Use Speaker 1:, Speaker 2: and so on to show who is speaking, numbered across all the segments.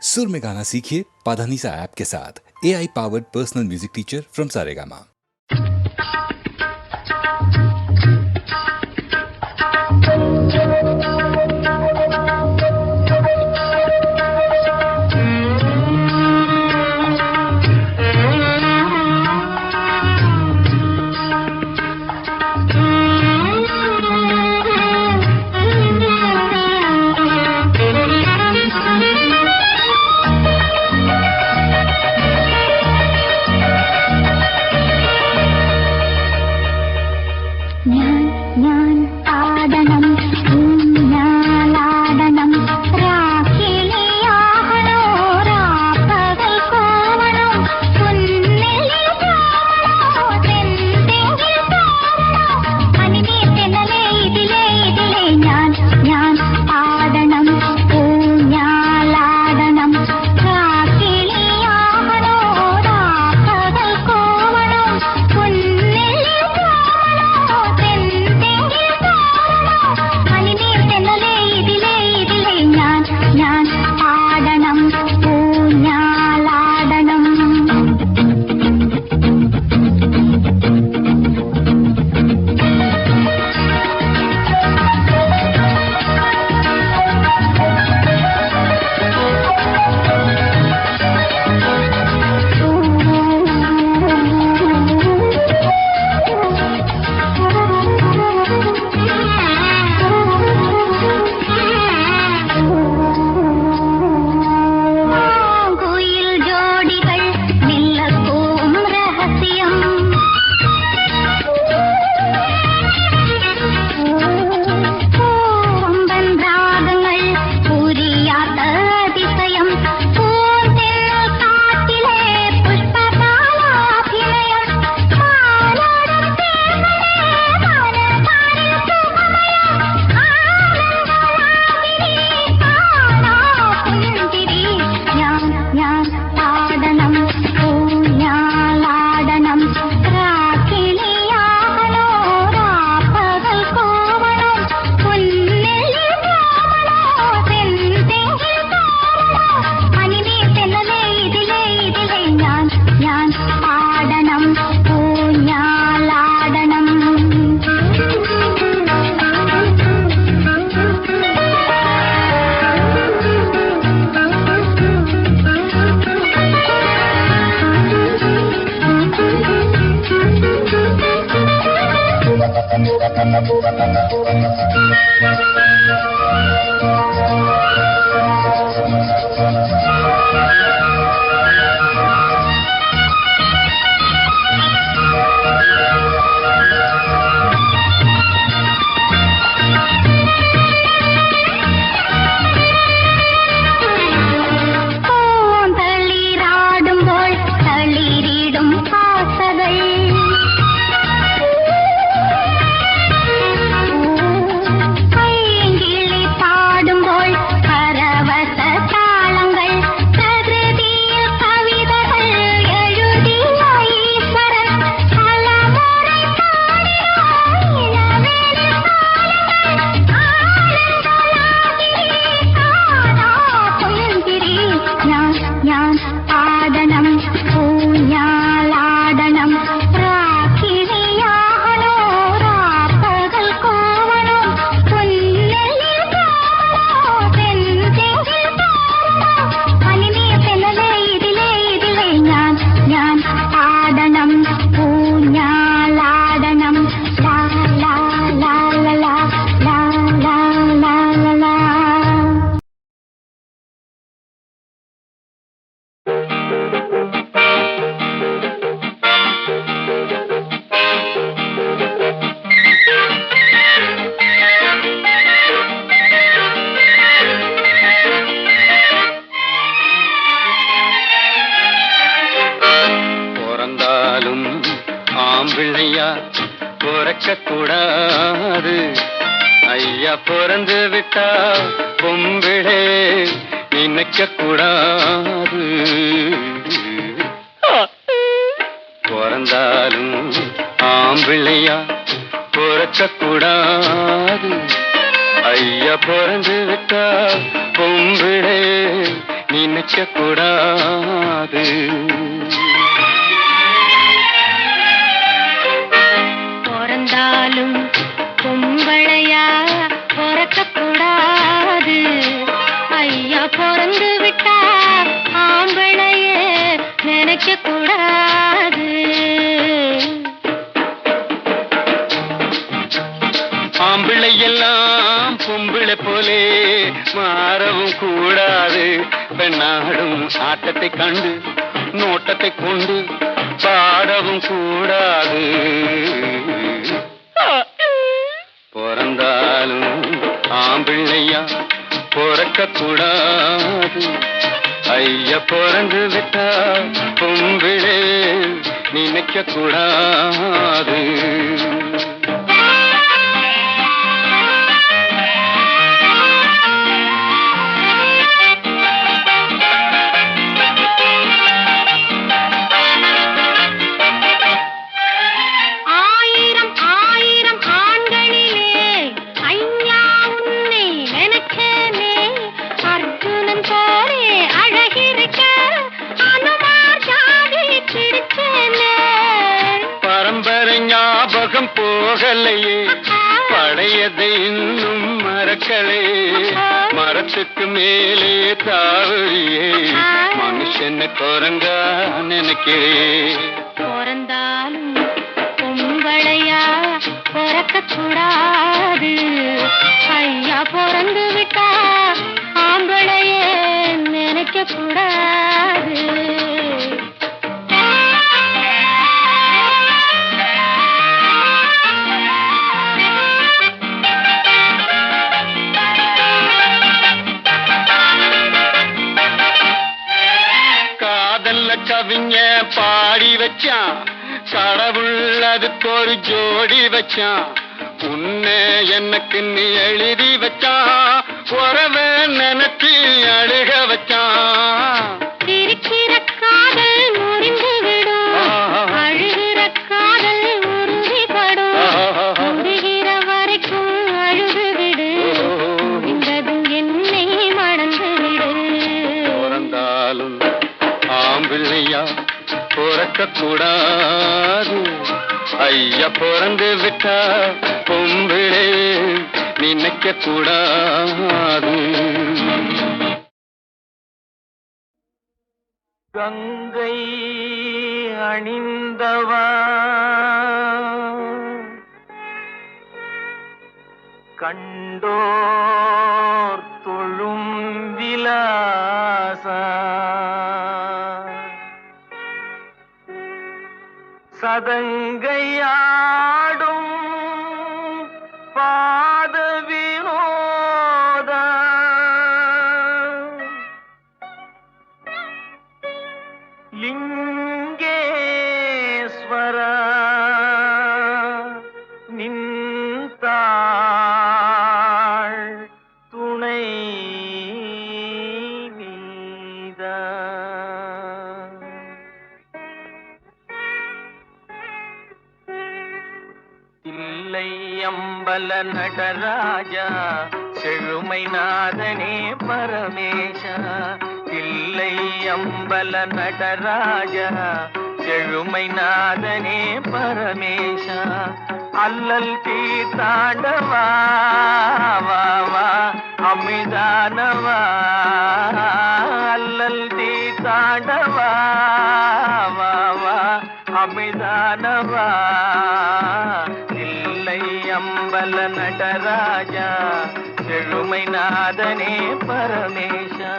Speaker 1: सुर में गाना सीखिए पाधानीसा ऐप के साथ। AI powered personal music teacher from Saregama.
Speaker 2: கூடாது ஐயா பிறந்து விட்டா பொம்பிளே நினைக்க கூடாது பிறந்தாலும் ஆம்பிள்ளையா பிறக்க கூடாது ஐயா பிறந்து விட்டா பொம்பிளே நினைக்க கூடாது.
Speaker 3: பிறந்தாலும் பொம்பளையா பிறக்க கூடாது. ஐயா பிறந்து விட்டா ஆம்பளையே நினைக்க கூடாது.
Speaker 2: ஆம்பிள்ளை எல்லாம் பொம்பிளை போலே மாறவும் கூடாது. பெண்ணாடும் ஆட்டத்தை கண்டு நோட்டத்தை கொண்டு பாடவும் கூடாது. பிறந்தாலும் ஆம்பிள்ளையா பிறக்க கூடாது. ஐயா பிறந்து விட்டா பொம்பிளே நினைக்க கூடாது. ஞாபகம் போகலையே பழையதை இன்னும் மறக்கலே. மரத்துக்கு மேலே தாவறியே மனுஷனை குரங்கா நினைக்கிறேன்.
Speaker 3: பிறந்தாலும் பொம்பளையா பிறக்க கூடாது. ஐயா பிறந்து விட்டா ஆம்பளையே நினைக்க கூடாது.
Speaker 2: கவிஞ பாடி வச்சான் கடவுள் அதுக்கு ஒரு ஜோடி வச்சான். உன்னை எனக்கு நீ எழுதி வச்சான் உறவ நினைச்சு அழுக வச்சான்.
Speaker 3: இருக்கிற காதல் முறிந்து விடும் அழுகிற காதல் உறுதிப்படும். உருகிற வரைக்கும் அழுது விடு முடிந்ததும் என்னை மறந்து விடு.
Speaker 2: பிறந்தாலும் ஆம்பிள்ளையா பிறக்க கூடாது. ஐயா பிறந்து விட்டா பொம்பிளே நினைக்க கூடாது.
Speaker 4: கங்கை அணிந்தவா கண்டோர் தொழும் விலாசா சதங்கையாடும் பாத வினோத லிங்கேஸ்வர நின்றாள் துணை நீத. தில்லை அம்பல நடராஜா செழுமை நாதனே பரமேஷா. தில்லை அம்பல நடராஜா செழுமை நாதனே பரமேஷா. அல்லல் தீர்த்தாண்டவா வா வா அமிதானவா. அல்லல் தீர்த்தாண்டவா வா வா அமிதானவா. தில்லை அம்பல நடராஜா செழுமை நாதனே பரமேஷா.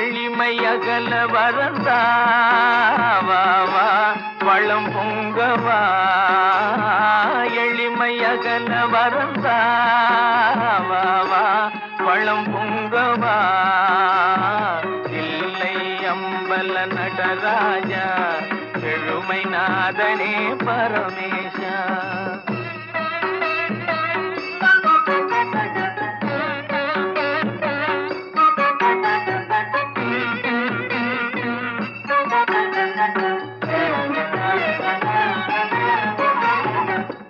Speaker 4: எளிமையகல வரந்தாவா வளம் பொங்கவா. தாண்டவா எளிமையகல வரந்தாவா வளம் பொங்கவா இல்லை அம்பல நடராஜா எழுமை நாதனே பரமேஷா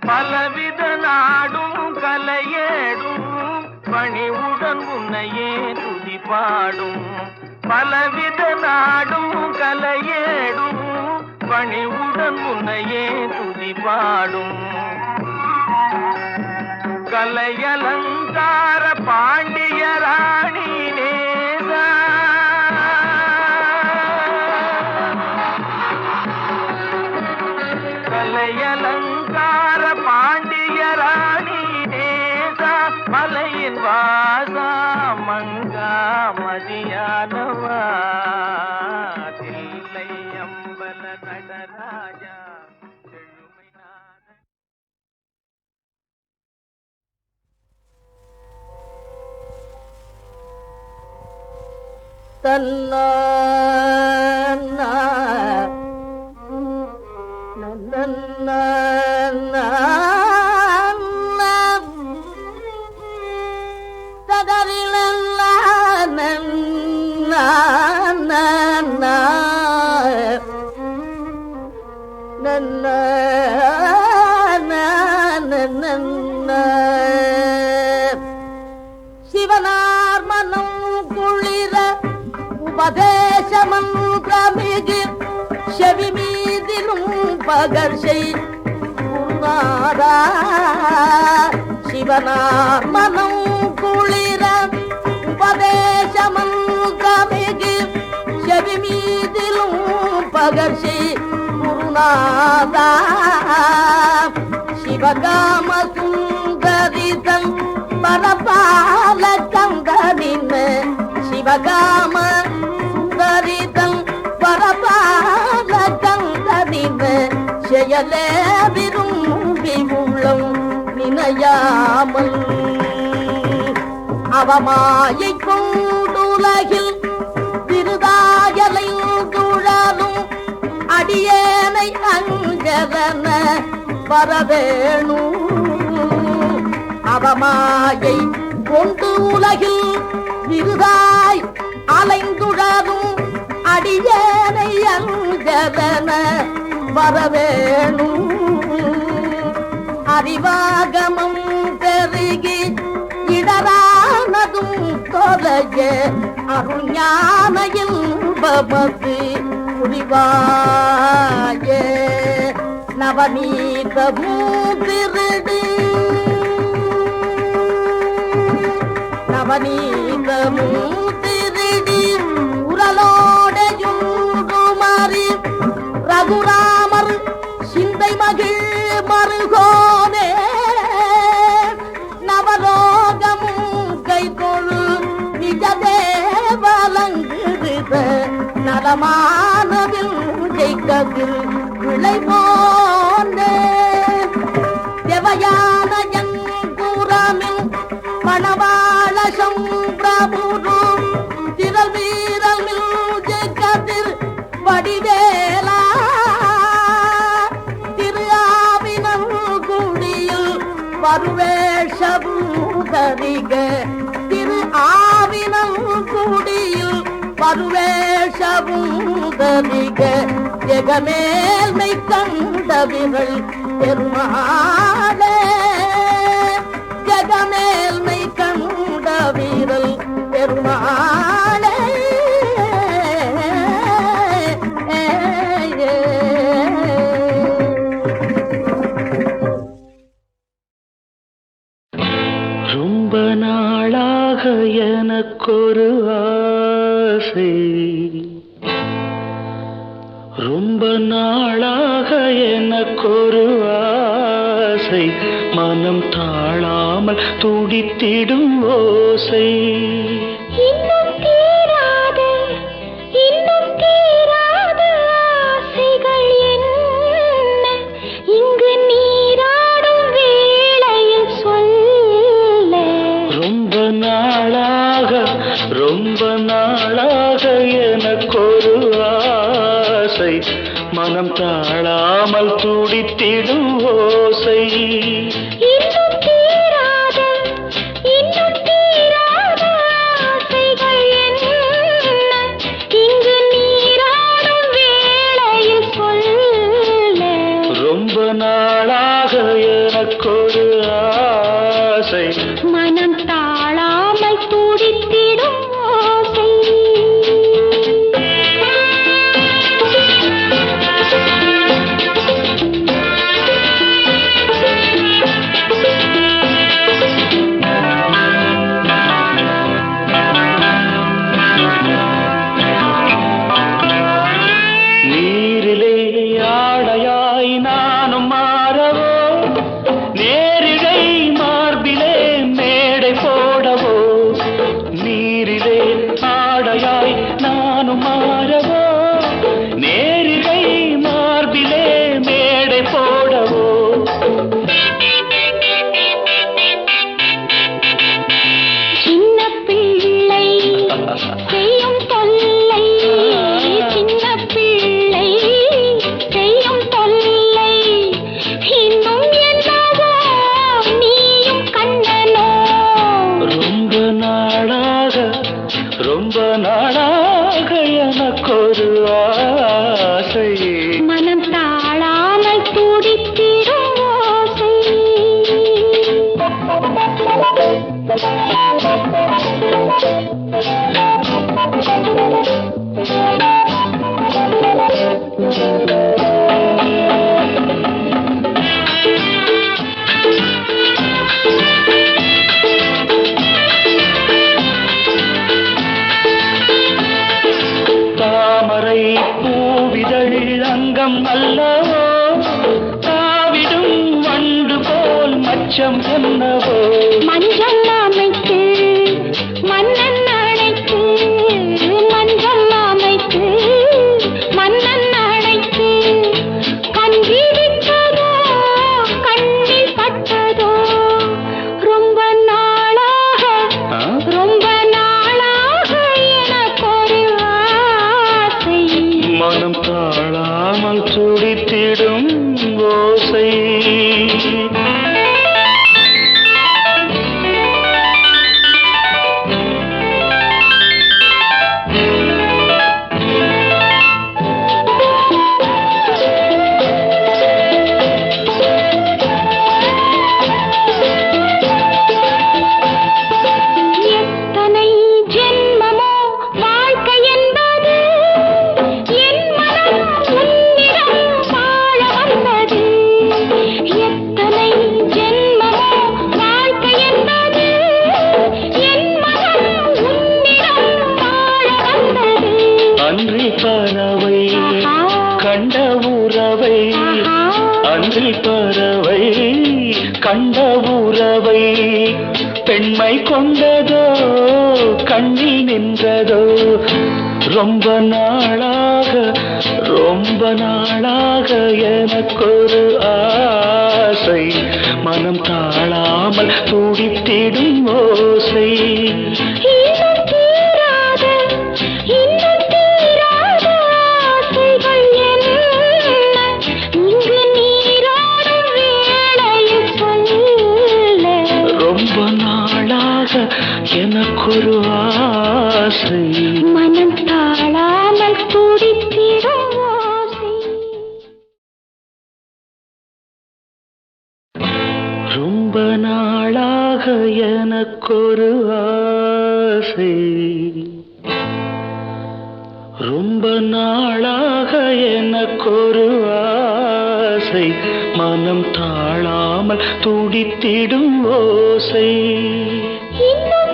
Speaker 4: பலவித நாடும் கலையேடும் பணிவுடன் உன்னையே துதி பாடும் பலவித நாடும் கலையேடும் பணிவுடன் உன்னையே துதி பாடும் கலையலங்கார பாண்டிய ராணி நேசா கலையலங்கார பாண்டிய ராணி நேசா மலையின் வாசா மங்கா மதியானவா தில்லை அம்பல நடராஜா எழுமைநாத
Speaker 5: தன்னா சிவனார் மனம் குளிர உபதேசமன்றமிகு செவி மீதிலும் பகர்ஷை குருநாதா சிவனார் மனம் குளிர உபதேசமன்றமிகு செவி மீதிலும் பகர்ஷை குருநாதா சிவகாம சுந்தரிதன் பரபால கந்தனின் சிவகாம சுந்தரிதன் பரபால கந்தனின் செயலே விரும்பி உள்ளம் நினையாமல் அவமாயை கொண்டுலகில் திருதாயலை துழலும் அடியேனை அஞ்சலன வரவேணும் அவமாயை கொண்டு உலகில் விருதாய் அலைந்துழலும் அடியேனை அஞ்சலன வரவேணும் அறிவாகமம் பெருகி இடரானதும் தொலைய அருஞான இன்பமது புரிவாய நவநீதமும் திருடி நவநீதமும் திருடி உரலோடையும் மாறி ரகுராமர் சிந்தை மகிழ் மருகோனே நவலோகமும் கைதொழு நிஜ தேவலங்கிருத நலமானவில் ஜெய்கதில் விளைவோனே தேவயான எங்குரமில் மணவாள சம்பிரபுரு திரள் வீரல் ஜெய்கதிர் வடிவேலா திரு ஆவினல் குடியில் பருவேஷபூதரிக திரு ஆவினல் குடியில் பருவேஷபூதரிக ஜெகமேல்மை கண்ட விரல் பெருமாளே ஜெகமேல்மை கண்ட விரல் பெருமாளே
Speaker 2: ரொம்ப நாளாக எனக்கொரு ஆசை ரொம்ப நாளாக எனக்கொரு ஆசை மனம் தாழாமல் துடித்திடும் ஓசை
Speaker 3: இன்னும் தீராத ஆசைகள் என்ன
Speaker 2: துடித்திடும் ஓசை.
Speaker 3: இன்னும் தீராத ஆசைகள் என்ன இங்கு நீராடும் வேளையில் சொல்ல.
Speaker 2: ரொம்ப நாளாக எனக்கொரு ஆசை,
Speaker 3: மனம் தாழாமல் துடித்திடும் ஓசை.
Speaker 2: நீரிலே ஆடையாய் நானும் மாறவோ, நேரிடை மார்பிலே மேடை போடவோ. நீரிலே ஆடையாய் நானும் மாறவோ, நேரிடை மார்பிலே மேடை போடவோ.
Speaker 3: சின்ன பிள்ளை செய்யும் தொல்லை, சின்ன பிள்ளை செய்யும் தொல்லை. இன்னும் என்னவோ நீயும் கண்ணனோ.
Speaker 2: ரொம்ப நாளாக எனக்கொரு ஆசை,
Speaker 3: மனம் தாழாமல் துடித்திடும் ஓசை.
Speaker 2: தாமரை பூவிதழ் அங்கம் அல்லவோ, தாவிடும் வண்டு போல் மச்சம் என்னவோ.
Speaker 3: மஞ்சள் அமைத்து மன்னன் அழைத்து, மஞ்சள் அமைத்து மன்னன் அழைத்து, கண்பிடித்ததோ கண்ணில் பட்டதோ. ரொம்ப நாளாக எனக்கொரு ஆசை,
Speaker 2: மனம் தாழாமல் துடித்திடும் ஓசை.
Speaker 3: எத்தனை ஜென்மமோ வாழ்க்கை என்பது, என் மனம் உன்னிடம் வாழ வந்தது. எத்தனை ஜென்மமோ வாழ்க்கை என்பது, என் மனம் உன்னிடம் வாழ வந்தது.
Speaker 2: அன்றி பறவை கண்ட உறவை, அன்றி பறவை கண்ட உறவை. பெண்மை கொண்டதோ கண்ணில் நின்றதோ. ரொம்ப நாளாக எனக்கொரு ஆசை, மனம் தாழாமல் துடித்திடும் ஓசை.
Speaker 3: இன்னும் தீராத ஆசைகள் என்ன இங்கு நீராடும் வேளையில் சொல்ல.
Speaker 2: ரொம்ப நாளாக எனக்கொரு ஆசை,
Speaker 3: மனம் தாழாமல் துடித்திடும் ஓசை.
Speaker 2: ரொம்ப நாளாக எனக்கொரு ஆசை, ரொம்ப நாளாக எனக்கொரு ஆசை. மனம் தாழாமல் துடித்திடும் ஓசை.
Speaker 3: இன்னும்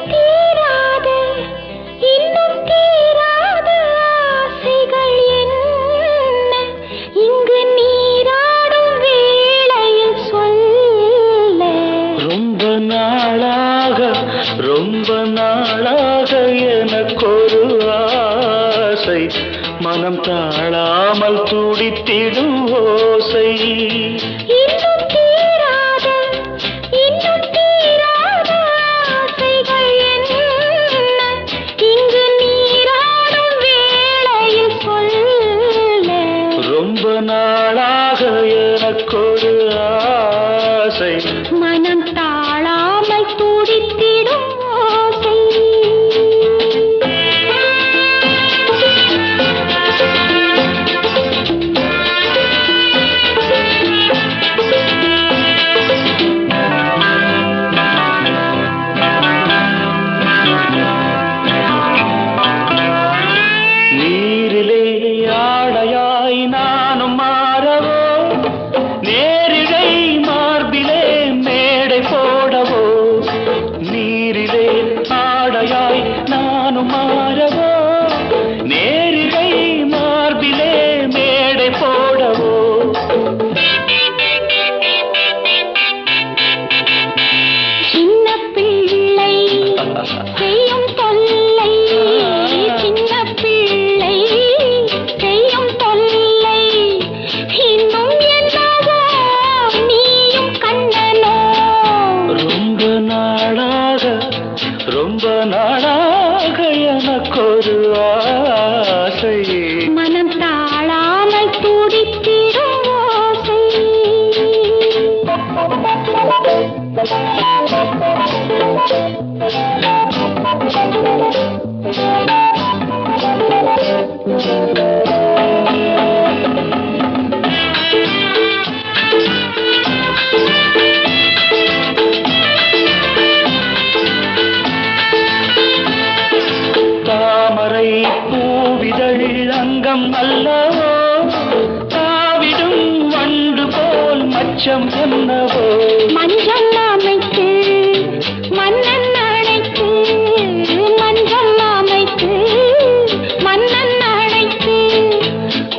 Speaker 3: தீராத ஆசைகள் என்ன இங்கு நீராடும் வேளையில் சொல்ல.
Speaker 2: ரொம்ப நாளாக எனக்கொரு ஆசை, மனம் தாழாமல் துடித்திடும் ஓசை.
Speaker 3: இன்னும் தீராத ஆசைகள் என்ன
Speaker 2: என்னவோ
Speaker 3: மஞ்சள் அமைத்து மன்னன் அழைத்து மஞ்சள் அமைத்து மன்னன் அழைத்து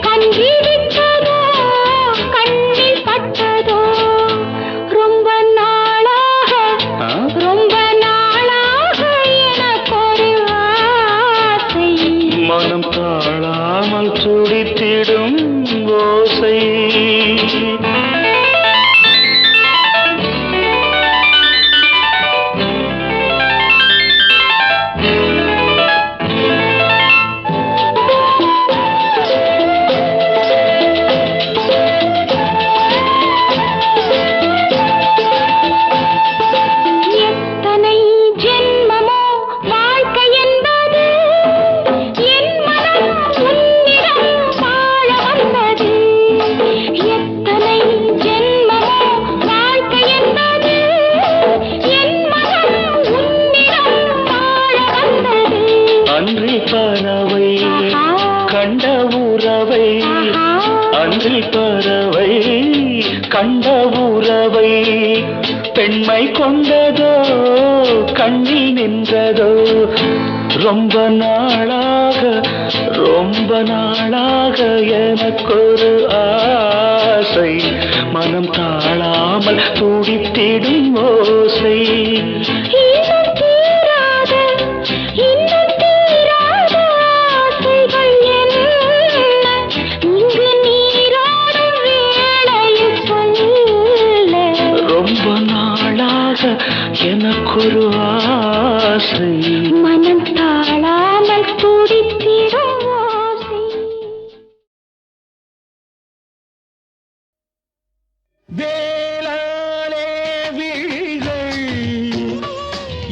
Speaker 3: கண் விழித்ததோ கண்ணில் பட்டதோ ரொம்ப நாளாக
Speaker 2: ஆ?
Speaker 3: ரொம்ப நாளாக எனக்கொரு ஆசை
Speaker 2: மனம் தாழாமல் துடித்திடும் ஓசை
Speaker 3: எத்தனை ஜென்மமோ வாழ்க்கை என்பது என் மனம் உன்னிடம் வாழ வந்தது எத்தனை ஜென்மமோ வாழ்க்கை என்பது என் மனம் உன்னிடம் வாழ வந்தது
Speaker 2: அன்றி பறவை கண்ட உறவை அன்றி பறவை கண்ட உறவை பெண்மை கொண்டதோ கண்ணில் நின்றதோ ரொம்ப நாளாக எனக்கொரு ஆசை மனம் தாழாமல் துடித்திடும் ஓசை
Speaker 3: இன்னும் தீராத ஆசைகள் என்ன இங்கு நீராடும் வேளையில் சொல்ல
Speaker 2: ரொம்ப நாளாக எனக்கொரு ஆசை
Speaker 3: மனம் தாழாமல் துடித்திடும் ஓசை
Speaker 2: வேளாலே விழிகள்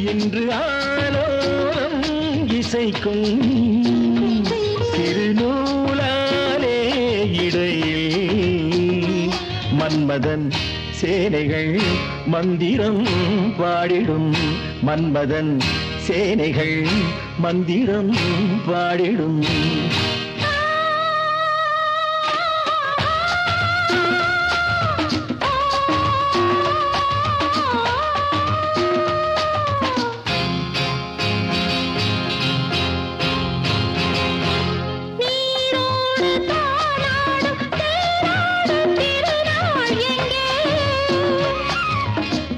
Speaker 2: இன்று ஆலோலம் இசைக்கும் திருநூலாலே இடையில் மன்மதன் சேனைகள் மந்திரம் பாடிடும் மன்மதன் சேனைகள் மந்திரம் பாடிடும்
Speaker 3: நீரோடு தானாடும் தேனாடும் திருநாள் எங்கே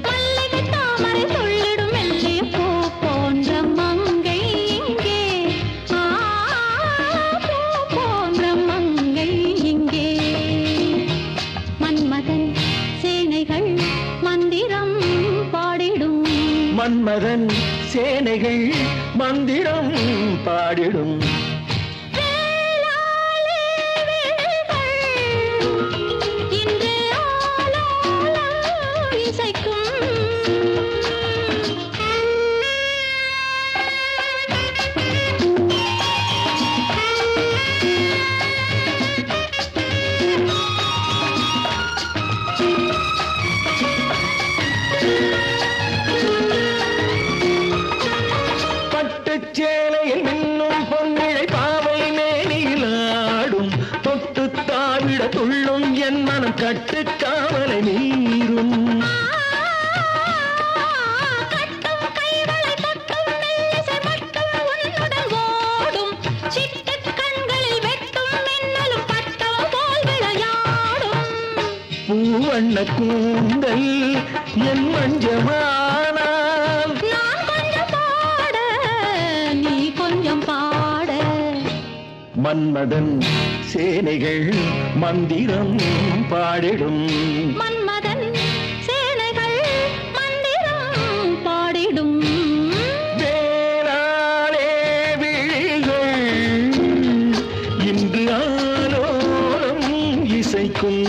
Speaker 3: மல்லிகை தாமரை சொல்லிடும் மெல்லிய பூ போன்ற மங்கை இங்கே பூ போன்ற மங்கை இங்கே மன்மதன் சேனைகள் மந்திரம் பாடிடும்
Speaker 2: மன்மதன் சேனைகள் மந்திரம் பாடிடும்
Speaker 3: வேளாளே விழிகள் இன்று ஆலோலம் இசைக்கும்
Speaker 2: பட்டுச் சேலையில் மின்னும் பொன்னிழை பாவை மேனிலாடும் தொட்டு தாவிட துள்ளும் என் மனம் கட்டுக்காவலை மீறும்
Speaker 3: கட்டும் கைகளை தொட்டும் மெல்லிசை மட்டும் உன்னுடன் ஓடும் சிட்டுக் கண்களில் வெட்டும் மின்னலும் பட்டம் போல் விளையாடும்
Speaker 2: பூவண்ண கூந்தல் என் மஞ்சமானால்
Speaker 3: நான் கொஞ்சம் பாட நீ கொஞ்சம் பாட
Speaker 2: மன்மதன் சேனைகள் மந்திரம் பாடிடும்
Speaker 3: மன்மதன் சேனைகள் மந்திரம் பாடிடும்
Speaker 2: வேளாளே விழிகள் இன்று ஆலோலம் இசைக்கும்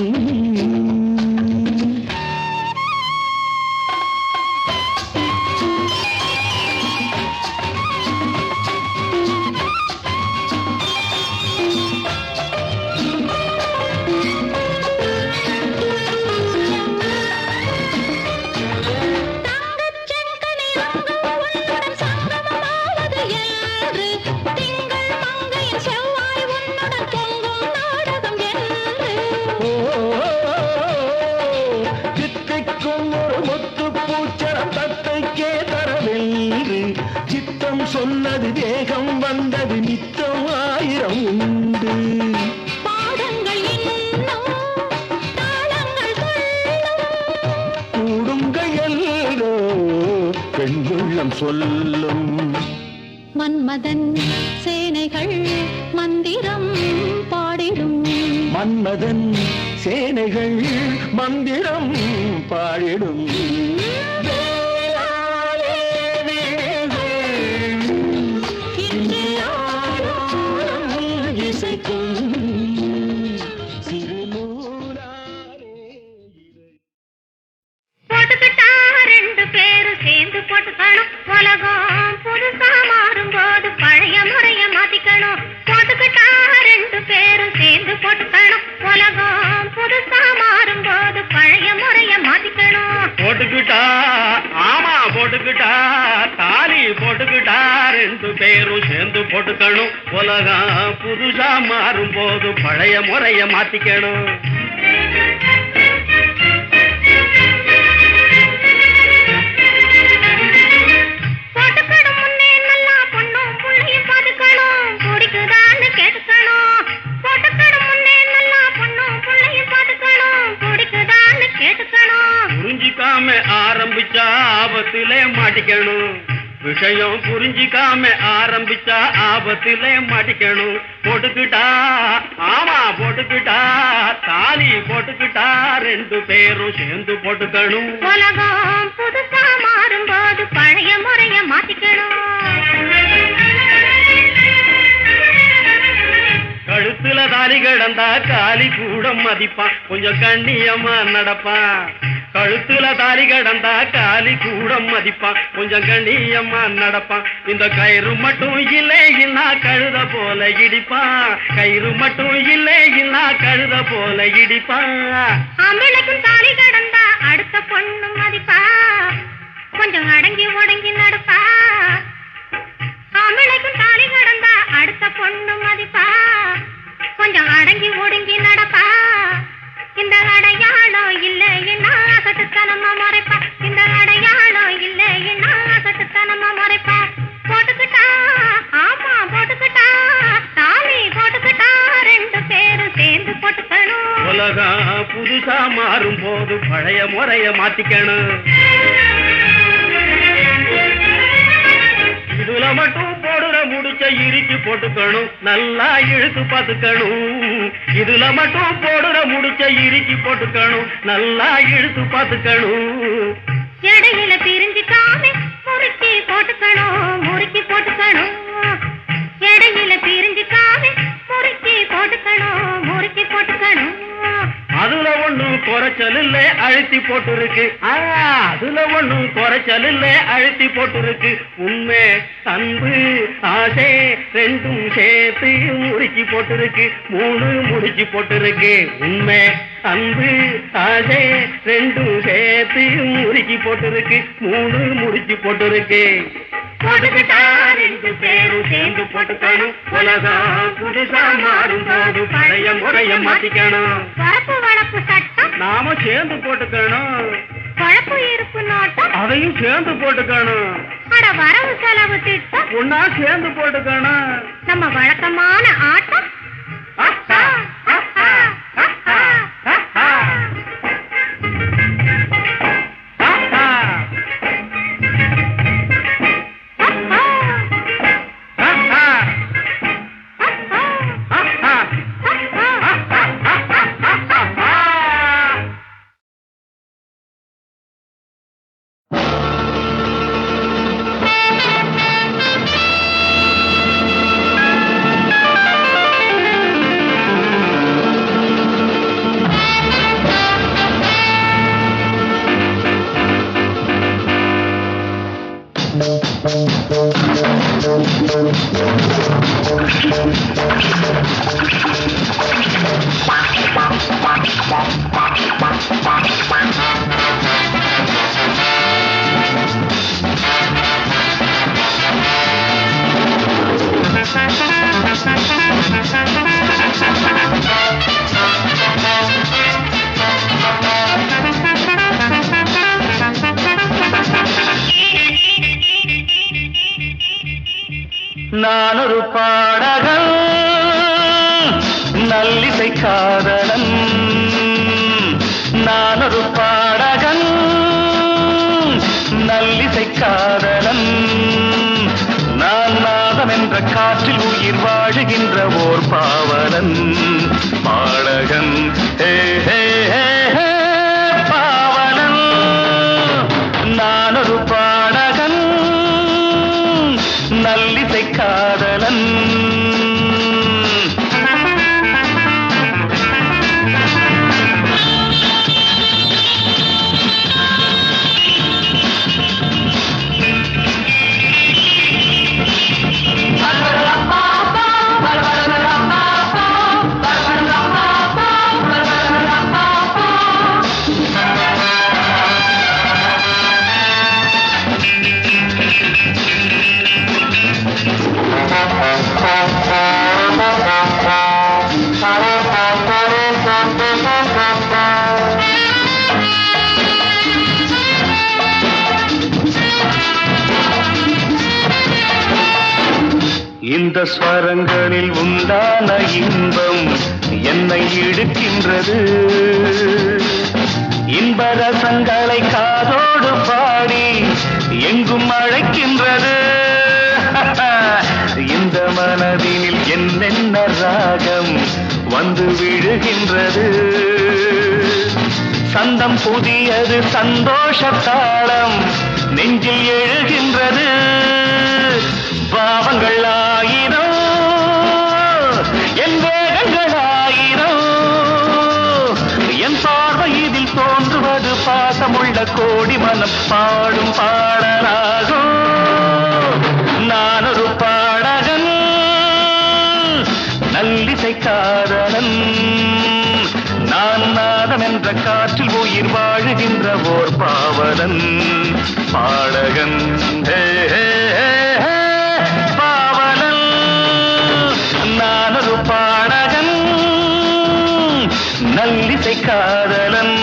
Speaker 2: சொன்னது தேகம் வந்தது நித்தம் ஆயிரம் உண்டு.
Speaker 3: பாடங்கள் இன்னும் தாளங்கள் சொல்லும்
Speaker 2: கூடுங்கள் எல்லோ பெண் உள்ளம் சொல்லும்.
Speaker 3: மன்மதன் சேனைகள் மந்திரம் பாடிடும்.
Speaker 2: மன்மதன் சேனைகள் மந்திரம் பாடிடும்.
Speaker 3: போட்டுக்கிட்டா ரெண்டு பேரும் சேர்ந்து போட்டுக்கணும். உலகம் புதுசா மாறும்போது பழைய முறைய மாத்திக்கணும். போட்டுக்கிட்டா ரெண்டு பேரும் சேர்ந்து போட்டுக்கணும். உலகம் புதுசா மாறும்போது பழைய முறைய மாத்திக்கணும்.
Speaker 4: போட்டுக்கிட்டா ஆமா போட்டுக்கிட்டா தாலி போட்டுக்கிட்டா ரெண்டு பேரும் சேர்ந்து போட்டுக்கணும். உலகம் புதுசா மாறும் போது பழைய முறைய மாத்திக்கணும்.
Speaker 3: போட்டுக்கணும் முன்னே நல்லா பொண்ணும் புள்ளையும் பாத்துக்கணும். பிடிக்குதான்னு கேட்டுக்கணும். போட்டுக்கணும் முன்னே நல்லா பொண்ணும் புள்ளையும் பாத்துக்கணும். பிடிக்குதான்னு கேட்டுக்கணும்.
Speaker 4: புரிஞ்சிக்காம ஆரம்பிச்சா ஆபத்திலே மாட்டிக்கணும். விஷயம் புரிஞ்சிக்காம ஆரம்பிச்சா ஆபத்திலே மாட்டிக்கணும். போட்டுக்கிட்டா ஆமா போட்டுக்கிட்டா தாலி போட்டுக்கிட்டா ரெண்டு பேரும் சேர்ந்து போட்டுக்கணும்.
Speaker 3: உலகம் புதுசா மாறும்போது பழைய முறைய மாத்திக்கணும்.
Speaker 4: கழுத்துல தாலி கிடந்தா காலி கூட மதிப்பான். கொஞ்சம் கண்ணியமா நடப்பான். கழுத்துல தாலி கிடந்தா காலி கூட மதிப்பான். கொஞ்சம் கண்ணியமா நடப்பான். இந்த கயிறு மட்டும் இல்லைன்னா கழுத போல இடிப்பான். கயிறு மட்டும் இல்லைன்னா கழுத போல இடிப்பான்.
Speaker 3: ஆம்பளைக்கும் தாலி கடந்தா அடுத்த பொண்ணு மதிப்பா. கொஞ்சம் அடங்கி ஒடங்கி நடப்பா. ஆம்பளைக்கும் தாலி கடந்தா அடுத்த பொண்ணு மதிப்பா. கொஞ்சம் அடங்கி ஒடுங்கி நடப்பா. இந்த அடையாளம் இல்லைன்னா கட்டுத்தனமா மறைப்பா. இந்த அடையாளம் இல்லைன்னா கட்டுத்தனமா மறைப்பா. போட்டுக்கிட்டா ஆமா போட்டுக்கிட்டா தாலி போட்டுக்கிட்டா ரெண்டு பேரும் சேர்ந்து போட்டுக்கணும்.
Speaker 4: உலகம் புதுசா மாறும் போது பழைய முறைய மாத்திக்கணும். இதுல மட்டும் போடுற முடிச்ச இறுக்கி போட்டுக்கணும். நல்லா இழுத்து பார்த்துக்கணும். இதுல மட்டும் போடுற முடிச்ச இறுக்கி போட்டுக்கணும். நல்லா இழுத்து பார்த்துக்கணும்.
Speaker 3: இடையில பிரிஞ்சுக்காம முறுக்கி போட்டுக்கணும். முறுக்கி போட்டுக்கணும். இடையில பிரிஞ்சுக்காம முறுக்கி போட்டுக்கணும். முறுக்கி போட்டுக்கணும்.
Speaker 4: அதுல ஒண்ணும் குறைச்சல் இல்ல அழுத்தி போட்டு இருக்கு. அதுல ஒண்ணும் குறைச்சல் இல்ல அழுத்தி போட்டு இருக்கு. உண்மை அன்பு ஆசை ரெண்டும் சேர்த்து முறுக்கி போட்டு இருக்கு. 3 முடிச்சு போட்டு இருக்கு. உண்மை அன்பு ஆசை ரெண்டும் சேர்த்து முறுக்கி போட்டு இருக்கு. 3 முடிச்சு போட்டு இருக்கு. போட்டுக்கிட்டா ரெண்டு பேரும் சேர்ந்து போட்டுக்கணும். உலகம் புதுசா மாறும் போது பழைய முறைய மாத்திக்கணும்.
Speaker 3: வரப்பு வளப்பு சட்டம்
Speaker 4: நாம சேர்ந்து போட்டுக்கணும்.
Speaker 3: வளப்பு இருப்பு நோட்டம்
Speaker 4: அதையும் சேர்ந்து போட்டுக்கணும்.
Speaker 3: அட வரவு செலவு திட்டம்
Speaker 4: ஒன்னா சேர்ந்து போட்டுக்கணும்.
Speaker 3: நம்ம வழக்கமான ஆட்டம்.
Speaker 4: ஆஹா, ஆஹா, ஆஹா, ஆஹா. ஆஹா. நான் ஒரு பாடகன் நல்லிசை காதலன் நான் ஒரு பாடகன் நல்லிசை காதலன் நான் நாதம் என்ற காற்றில் உயிர் வாழுகின்ற ஓர் பாவலன் பாடகன் ஹே ஹே ஹே ஹே பாவலன் நான் ஒரு பாடகன் நல்லிசை காதலன் இந்த ஸ்வரங்களில் உண்டான இன்பம் என்னை இழுக்கின்றது இன்பரசங்களை காதோடு பாடி எங்கும் அழைக்கின்றது இந்த மனதினில் என்னென்ன ராகம் வந்து விழுகின்றது சந்தம் புதியது சந்தோஷ தாளம் நெஞ்சில் எழுகின்றது பாவங்கள் ஆயிரம் என் வேகங்கள் ஆயிரம் என் பார்வை இதில் தோன்றுவது பாசமுள்ள கோடி மனம் பாடும் பாடலாகும் நான் ஒரு பாடகன் நல்லிசை காதலன் நான் நாதம் என்ற காற்றில் உயிர் வாழுகின்ற ஓர் பாவலன் பாடகன் ஹே ஹே ஹே பாவலன் நான் ஒரு பாடகன் நல்லிசை காதலன்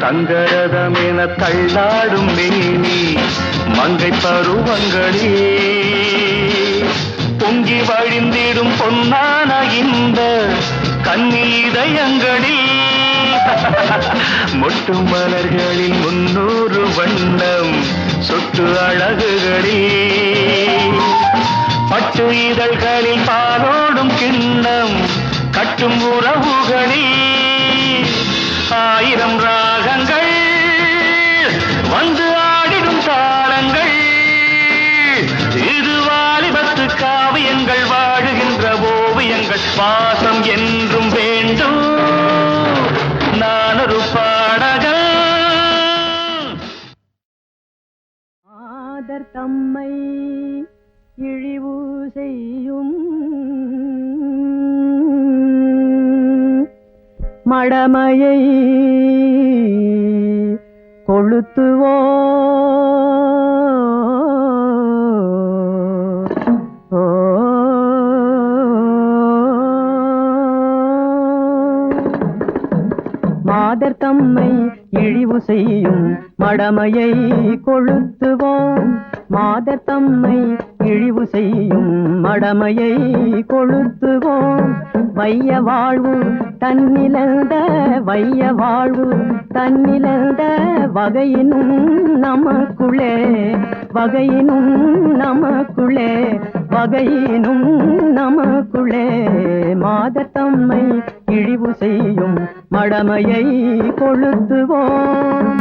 Speaker 4: தங்கரதமென தள்ளாடும் மேனி மங்கை பருவங்களே பொங்கி வழிந்திடும் பொன்னான இந்த கண்ணீதயங்களில் மொட்டு மலர்களில் 300 வண்ணம் சொட்டு அழகுகளில் பட்டு இதழ்களில் பாலோடும் கிண்ணம் கட்டும் உறவுகளில் 1000 ராகங்கள் வந்து ஆடிடும் தாளங்கள் இது வாலிபத்து காவியங்கள் வாழுகின்ற ஓவியங்கள் வாசம் என்றும் வேண்டும் நான் ஒரு பாடகன்
Speaker 5: மாதர் தம்மை இழிவு செய்யும் மடமையை கொளுத்துவோ மாதர் தம்மை இழிவு செய்யும் மடமையை கொளுத்துவோம் மாதர் தம்மை இழிவு செய்யும் மடமையை கொளுத்துவோம் வைய வாழ்வு தன்னிலந்த வைய வாழ்வு தன்னிலந்த வகையினும் நமக்குள்ளே வகையினும் நமக்குள்ளே வகையினும் நமக்குள்ளே மாதர் தம்மை இழிவு செய்யும் மடமையை கொளுத்துவோம்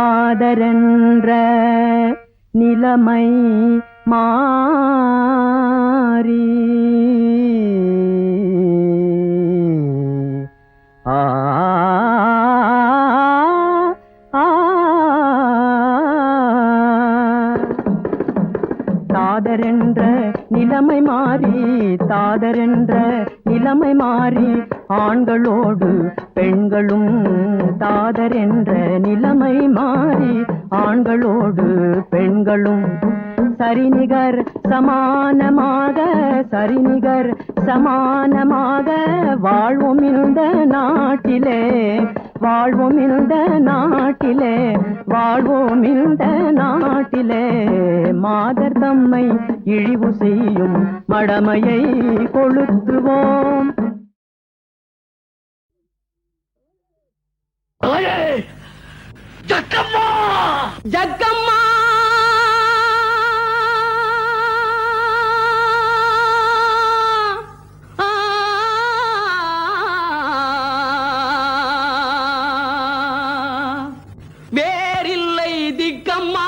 Speaker 5: தாதரென்ற நிலைமை மாறி தாதரென்ற நிலைமை மாறி தாதரென்ற நிலைமை மாறி ஆண்களோடு பெண்களும் தாதரென்ற நிலைமை மாறி ஆண்களோடு பெண்களும் சரிநிகர் சமானமாக சரிநிகர் சமானமாக வாழ்வோம் இந்த நாட்டிலே வாழ்வோம் இந்த நாட்டிலே வாழ்வோம் இந்த நாட்டிலே மாதர் தம்மை இழிவு செய்யும் மடமையை கொளுத்துவோம்.
Speaker 2: ஜக்கம்மா
Speaker 5: ஜக்கம்மா வேறில்லை திக்கம்மா